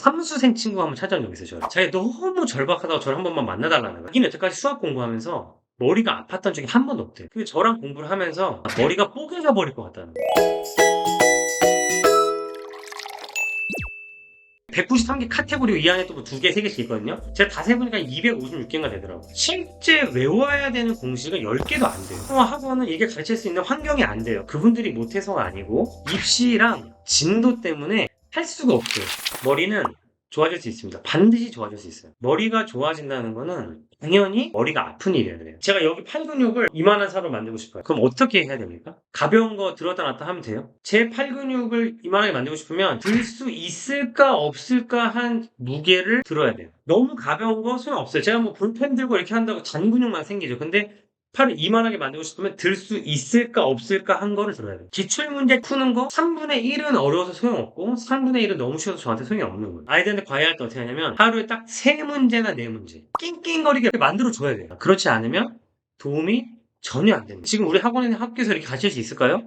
삼수생 친구가 한번 찾아온 적이 있어요. 저를. 자기가 너무 절박하다고 저를 한 번만 만나달라는 거예요. 자기는 여태까지 수학 공부하면서 머리가 아팠던 적이 한 번도 없대요. 근데 저랑 공부를 하면서 머리가 뽀개져 버릴 것 같다는 거예요. 193개 카테고리 이 안에 또 2개, 3개씩 있거든요. 제가 다 세보니까 256개가 되더라고요. 실제 외워야 되는 공식은 10개도 안 돼요. 학원은 이게 가르칠 수 있는 환경이 안 돼요. 그분들이 못해서가 아니고 입시랑 진도 때문에 할 수가 없어요. 머리는 좋아질 수 있습니다. 반드시 좋아질 수 있어요. 머리가 좋아진다는 거는 당연히 머리가 아픈 일이어야 돼요. 제가 여기 팔 근육을 이만한 살로 만들고 싶어요. 그럼 어떻게 해야 됩니까? 가벼운 거 들었다 놨다 하면 돼요. 제 팔 근육을 이만하게 만들고 싶으면 들 수 있을까 없을까 한 무게를 들어야 돼요. 너무 가벼운 거 소용없어요. 제가 뭐 볼펜 들고 이렇게 한다고 잔 근육만 생기죠. 근데 팔을 이만하게 만들고 싶으면 들 수 있을까 없을까 한 거를 들어야 돼요. 기출문제 푸는 거 3분의 1은 어려워서 소용없고 3분의 1은 너무 쉬워서 저한테 소용이 없는 거예요. 아이들한테 과외할 때 어떻게 하냐면 하루에 딱 3문제나 4문제 낑낑거리게 만들어줘야 돼요. 그렇지 않으면 도움이 전혀 안 됩니다. 지금 우리 학원에 학교에서 이렇게 가르칠 수 있을까요?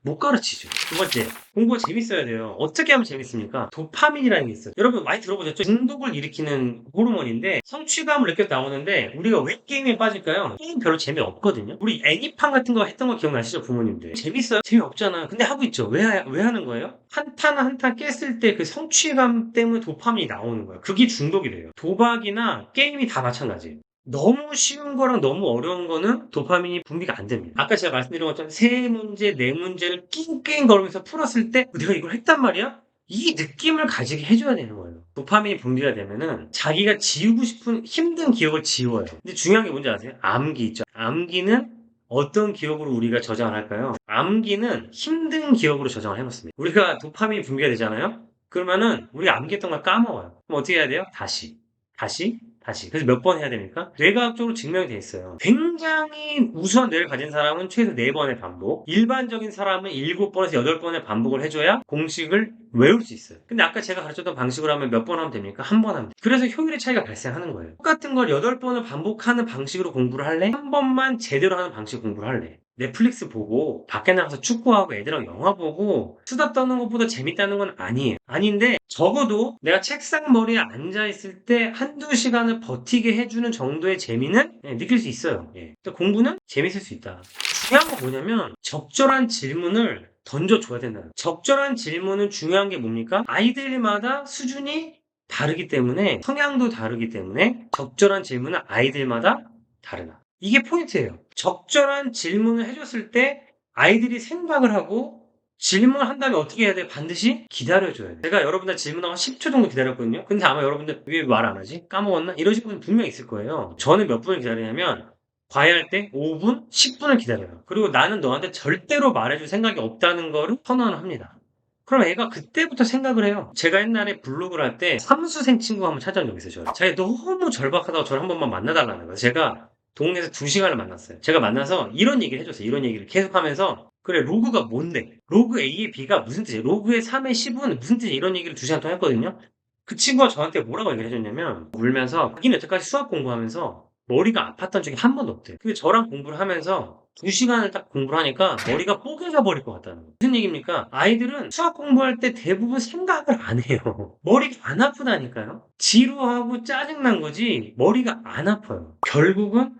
못 가르치죠. 두 번째, 공부가 재밌어야 돼요. 어떻게 하면 재밌습니까? 도파민이라는 게 있어요. 여러분 많이 들어보셨죠? 중독을 일으키는 호르몬인데 성취감을 느껴서 나오는데 우리가 왜 게임에 빠질까요? 게임 별로 재미없거든요. 우리 애니팡 같은 거 했던 거 기억나시죠? 부모님들. 재밌어요? 재미없잖아요. 근데 하고 있죠. 왜 하는 거예요? 한 탄 한 탄 깼을 때 그 성취감 때문에 도파민이 나오는 거예요. 그게 중독이 돼요. 도박이나 게임이 다 마찬가지예요. 너무 쉬운 거랑 너무 어려운 거는 도파민이 분비가 안 됩니다. 아까 제가 말씀드린 것처럼 3문제, 4문제를 낑낑거리면서 풀었을 때 내가 이걸 했단 말이야? 이 느낌을 가지게 해줘야 되는 거예요. 도파민이 분비가 되면은 자기가 지우고 싶은 힘든 기억을 지워요. 근데 중요한 게 뭔지 아세요? 암기 있죠. 암기는 어떤 기억으로 우리가 저장을 할까요? 암기는 힘든 기억으로 저장을 해놓습니다. 우리가 도파민이 분비가 되잖아요? 그러면은 우리가 암기했던 걸 까먹어요. 그럼 어떻게 해야 돼요? 다시. 그래서 몇 번 해야 됩니까? 뇌과학적으로 증명이 돼 있어요. 굉장히 우수한 뇌를 가진 사람은 최소 4번의 반복, 일반적인 사람은 7번에서 8번의 반복을 해줘야 공식을 외울 수 있어요. 근데 아까 제가 가르쳤던 방식으로 하면 몇 번 하면 됩니까? 한 번 하면 돼요. 그래서 효율의 차이가 발생하는 거예요. 똑같은 걸 8번을 반복하는 방식으로 공부를 할래? 한 번만 제대로 하는 방식 공부를 할래? 넷플릭스 보고 밖에 나가서 축구하고 애들하고 영화 보고 수다 떠는 것보다 재밌다는 건 아니에요. 아닌데 적어도 내가 책상 머리에 앉아있을 때 한두 시간을 버티게 해주는 정도의 재미는 느낄 수 있어요. 그러니까 공부는 재밌을 수 있다. 중요한 건 뭐냐면 적절한 질문을 던져줘야 된다는 거예요. 적절한 질문은 중요한 게 뭡니까? 아이들마다 수준이 다르기 때문에 성향도 다르기 때문에 적절한 질문은 아이들마다 다르다. 이게 포인트예요. 적절한 질문을 해줬을 때 아이들이 생각을 하고 질문을 한 다음에 어떻게 해야 돼요? 반드시 기다려줘야 돼요. 제가 여러분들 질문하고 10초 정도 기다렸거든요. 근데 아마 여러분들 왜 말 안 하지? 까먹었나? 이러신 분들 분명히 있을 거예요. 저는 몇 분을 기다리냐면 과외할 때 5분, 10분을 기다려요. 그리고 나는 너한테 절대로 말해줄 생각이 없다는 거를 선언을 합니다. 그럼 애가 그때부터 생각을 해요. 제가 옛날에 블로그를 할 때 삼수생 친구가 한번 찾아온 적이 있어요. 자기가 너무 절박하다고 저를 한 번만 만나달라는 거예요. 제가 동네에서 2시간을 만났어요. 제가 만나서 이런 얘기를 해줬어요. 이런 얘기를 계속하면서 그래 로그가 뭔데? 로그 A의 B가 무슨 뜻이에요? 로그의 3의 10은 무슨 뜻이에요? 이런 얘기를 2시간 동안 했거든요. 그 친구가 저한테 뭐라고 얘기를 해줬냐면 울면서 자기는 여태까지 수학 공부하면서 머리가 아팠던 적이 한 번도 없대요. 근데 저랑 공부를 하면서 2시간을 딱 공부를 하니까 머리가 뽀개져 버릴 것 같다는 거예요. 무슨 얘기입니까? 아이들은 수학 공부할 때 대부분 생각을 안 해요. 머리가 안 아프다니까요. 지루하고 짜증난 거지 머리가 안 아파요. 결국은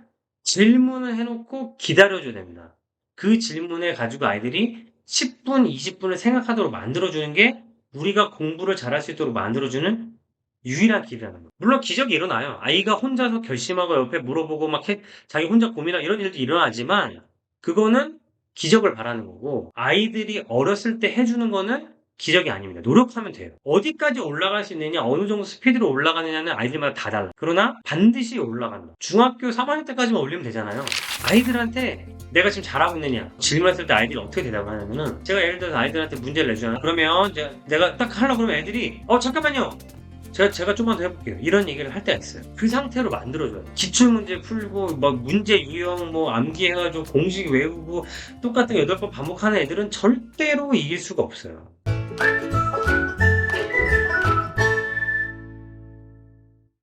질문을 해놓고 기다려줘야 됩니다. 그 질문을 가지고 아이들이 10분, 20분을 생각하도록 만들어주는 게 우리가 공부를 잘할 수 있도록 만들어주는 유일한 길이라는 거예요. 물론 기적이 일어나요. 아이가 혼자서 결심하고 옆에 물어보고 막 자기 혼자 고민하고 이런 일도 일어나지만 그거는 기적을 바라는 거고 아이들이 어렸을 때 해주는 거는 기적이 아닙니다. 노력하면 돼요. 어디까지 올라갈 수 있느냐, 어느 정도 스피드로 올라가느냐는 아이들마다 다 달라요. 그러나 반드시 올라간다. 중학교 3학년 때까지만 올리면 되잖아요. 아이들한테 내가 지금 잘하고 있느냐 질문했을 때 아이들이 어떻게 대답을 하냐면은 제가 예를 들어서 아이들한테 문제를 내주잖아요. 그러면 내가 딱 하려고 그러면 애들이 잠깐만요. 제가 좀만 더 해볼게요. 이런 얘기를 할 때가 있어요. 그 상태로 만들어줘요. 기출문제 풀고, 막 문제 유형, 암기해가지고 공식 외우고, 똑같은 8번 반복하는 애들은 절대로 이길 수가 없어요.